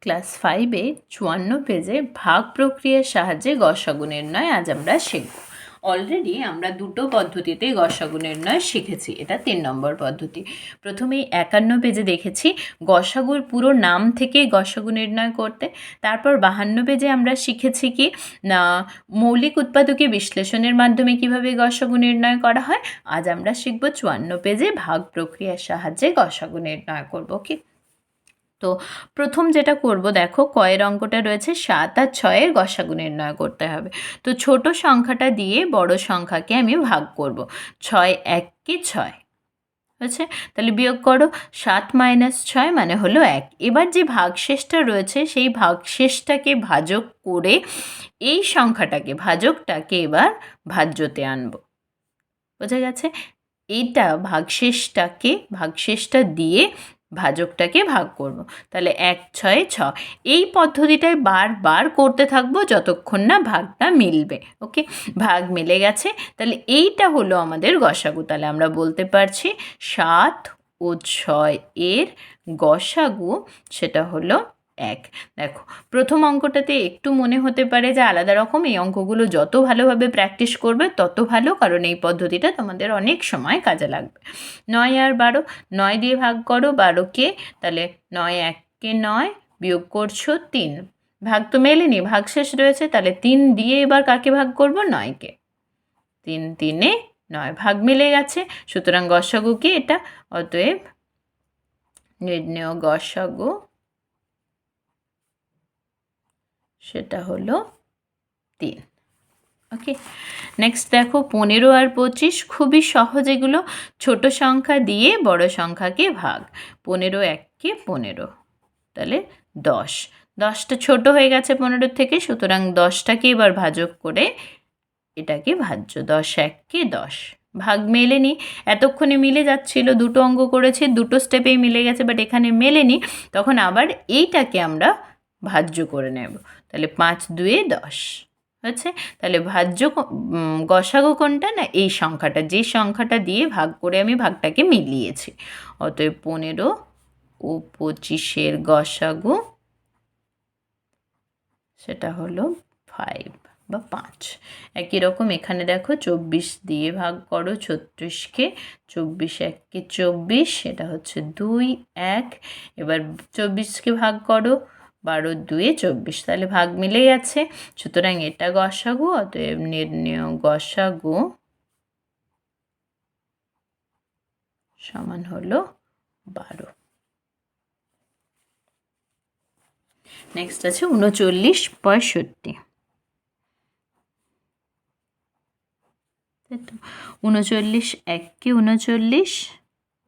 Class 5-এ 54 পেজে ভাগ প্রক্রিয়ার সাহায্যে গসাগু নির্ণয় আজ আমরা শিখব। অলরেডি আমরা দুটো পদ্ধতিতে গসাগু নির্ণয় শিখেছি। এটা 3 নম্বর পদ্ধতি। প্রথমেই 51 পেজে দেখেছি গসাগুর পুরো নাম থেকে গসাগু নির্ণয় করতে। তারপর 52 পেজে আমরা শিখেছি কি না মৌলিক উৎপাদকে বিশ্লেষণের মাধ্যমে কিভাবে গসাগু নির্ণয় করা হয়। আজ আমরা শিখব 54 পেজে ভাগ প্রক্রিয়ার সাহায্যে গসাগু নির্ণয় করব। কি তো প্রথম যেটা করব, দেখো কয়ের অঙ্কটা রয়েছে 7 আর 6-এর গসাগু নির্ণয় করতে হবে। তো ছোট সংখ্যাটা দিয়ে বড় সংখ্যাকে আমি ভাগ করব। 6 1-কে 6 হচ্ছে, তাহলে বিয়োগ করো। 7 - 6 মানে হলো 1। এবার যে ভাগশেষটা রয়েছে সেই ভাগশেষটাকে ভাজক করে এই সংখ্যাটাকে ভাজকটাকে এবার ভাজ্যতে আনবো। বোঝা গেছে? এইটা ভাগশেষটা দিয়ে ভাজকটাকে ভাগ করব। তাহলে 1 6 6। এই পদ্ধতিটায় বারবার করতে থাকবো যতক্ষণ না ভাগটা মিলবে। ওকে, ভাগ মিলে গেছে, তাহলে এইটা হলো আমাদের গসাগু। তাহলে আমরা বলতে পারছি 7 ও 6 এর গসাগু সেটা হলো 1। দেখো প্রথম অঙ্কটাতে একটু মনে হতে পারে যে আলাদা রকম। এই অঙ্কগুলো যত ভালোভাবে প্র্যাকটিস করবে তত ভালো, কারণ এই পদ্ধতিটা তোমাদের অনেক সময় কাজে লাগবে। 9 আর 12, 9 দিয়ে ভাগ করো 12-কে, তাহলে 9 1-কে 9, বিয়োগ করছো 3। ভাগ তো মেলেনি, ভাগশেষ রয়েছে, তাহলে 3 দিয়ে এবার কাকে ভাগ করব? 9-কে। 3 3-এ 9, ভাগ মিলে গেছে, সুতরাং গসাগু কি এটা? অতএব নির্ণেয় গসাগু সেটা হলো 3। ওকে, নেক্সট দেখো 15 আর 25, খুবই সহজ এগুলো। ছোট সংখ্যা দিয়ে বড় সংখ্যাকে ভাগ। 15 1-কে 15, তাহলে 10। 10টা ছোট হয়ে গেছে 15 থেকে, সুতরাং 10টাকে এবার ভাজক করে এটাকে ভাজ্য। 10 1-কে 10। ভাগ মেলেনি, এতক্ষণে মিলে যাচ্ছিল, দুটো অঙ্ক করেছি, দুটো স্টেপেই মিলে গেছে, বাট এখানে মেলেনি, তখন আবার এইটাকে আমরা ভাজ্য করে নেব। তাহলে 5 2-এ 10 হচ্ছে। তাহলে ভাজ্য গসাগু কোনটা? না এই সংখ্যাটা, যে সংখ্যাটা দিয়ে ভাগ করে আমি ভাগটাকে মিলিয়েছি। অতএব 15 ও 25-এর গসাগু সেটা হলো 5 বা 5। একই রকম এখানে দেখো 24 দিয়ে ভাগ করো 36-কে, 24 1-কে 24, এটা হচ্ছে 2 1। এবার 24-কে ভাগ করো 12 2-এ 24, তাহলে ভাগ মিলে গেছে, সুতরাং এটা গসাগু। অতএব নির্ণেয় গসাগু সমান হলো 12। নেক্সট আছে 39 65। 39 1-কে 39,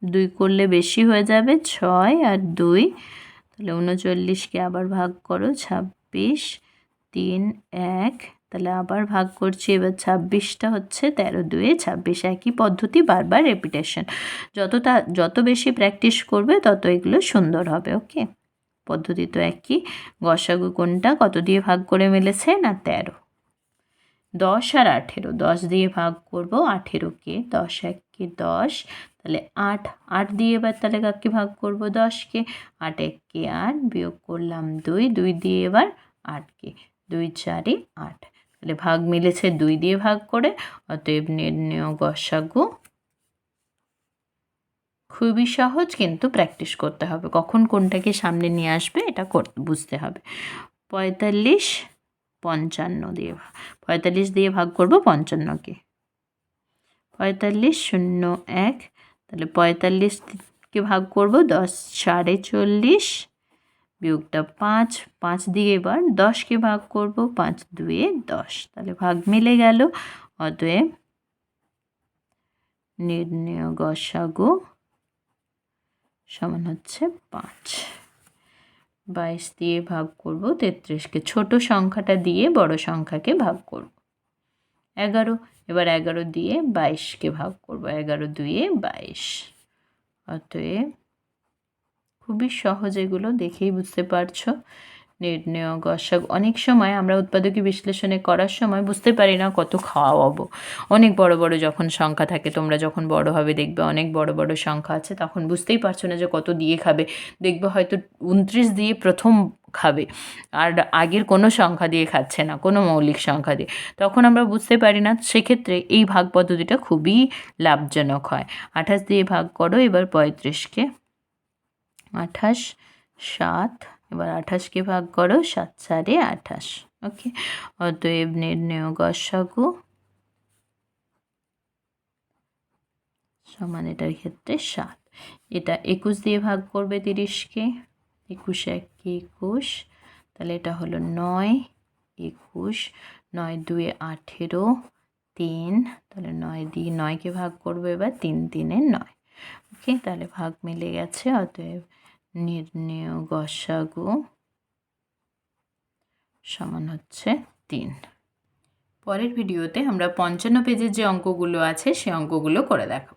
2 করলে বেশি হয়ে যাবে, 6 আর 2, তাহলে 39-কে আবার ভাগ করো 26 3 1, তাহলে আবার ভাগ করছি। এবার 26টা হচ্ছে 13 2-এ 26। একই পদ্ধতি বারবার রেপিটেশন, যত বেশি প্র্যাকটিস করবে তত এগুলো সুন্দর হবে। ওকে, পদ্ধতি তো একই। গসাগু কোনটা, কত দিয়ে ভাগ করে মিলেছে? না 13। 10 আর 18, 10 দিয়ে ভাগ করব 18-কে, 10 1-কে 10, তাহলে 8 8 দিয়ে এবার তাহলে কাকে ভাগ করব? 10-কে। 8 1-কে 8, বিয়োগ করলাম 2 2 দিয়ে এবার 8-কে, 2 4-এ 8, তাহলে ভাগ মিলেছে 2 দিয়ে ভাগ করে। অতএব নির্ণেয় গসাগু, খুবই সহজ, কিন্তু প্র্যাকটিস করতে হবে, কখন কোনটাকে সামনে নিয়ে আসবে এটা বুঝতে হবে। 45 55 দিয়ে 45 দিয়ে ভাগ করব 55-কে। 45 0 1, তাহলে 45-কে ভাগ করব 10 4-এ 40, বিয়োগটা 5 5 দিয়ে এবার 10-কে ভাগ করব, 5 2-এ 10, তাহলে ভাগ মিলে গেল। অতএব নির্ণেয় গসাগু সমান হচ্ছে 5। 22 দিয়ে ভাগ করব 33-কে, ছোট সংখ্যাটা দিয়ে বড় সংখ্যাকে ভাগ করব। 11, এবার 11 দিয়ে 22-কে ভাগ করব, 11 2-এ 22। অতএব খুবই সহজ, এগুলো দেখেই বুঝতে পারছো। নির্ণেয় গসাগু, অনেক সময় আমরা উৎপাদকী বিশ্লেষণে করার সময় বুঝতে পারি না কত খাওয়াবো। অনেক বড় বড় যখন সংখ্যা থাকে, তোমরা যখন বড় হবে দেখবে অনেক বড় বড় সংখ্যা আছে, তখন বুঝতেই পারছো না যে কত দিয়ে খাবে। দেখবে হয়তো 29 দিয়ে প্রথম খাবে, আর আগের কোনো সংখ্যা দিয়ে খাচ্ছে না, কোনো মৌলিক সংখ্যা দিয়ে, তখন আমরা বুঝতে পারি না। সেক্ষেত্রে এই ভাগ পদ্ধতিটা খুবই লাভজনক হয়। 28 দিয়ে ভাগ করো এবার 35কে, 28, 7, এবার 28কে ভাগ করো 7 4 28। ওকে, অতএব নির্ণেয় গসাগু সমান এটার ক্ষেত্রে 7। এটা 21 দিয়ে ভাগ করবে 30কে, 21 1 21, তাহলে এটা হলো 9, 21, 9 2 18, 3, তাহলে 9 দিয়ে 9কে ভাগ করবে এবার, 3 3 9। ওকে, তাহলে ভাগ মিলে গেছে। অতএব নির্ণেয় গসাগু সমান হচ্ছে 3। পরের ভিডিওতে আমরা 55 পেজের যে অঙ্কগুলো আছে সে অঙ্কগুলো করে দেখাবো।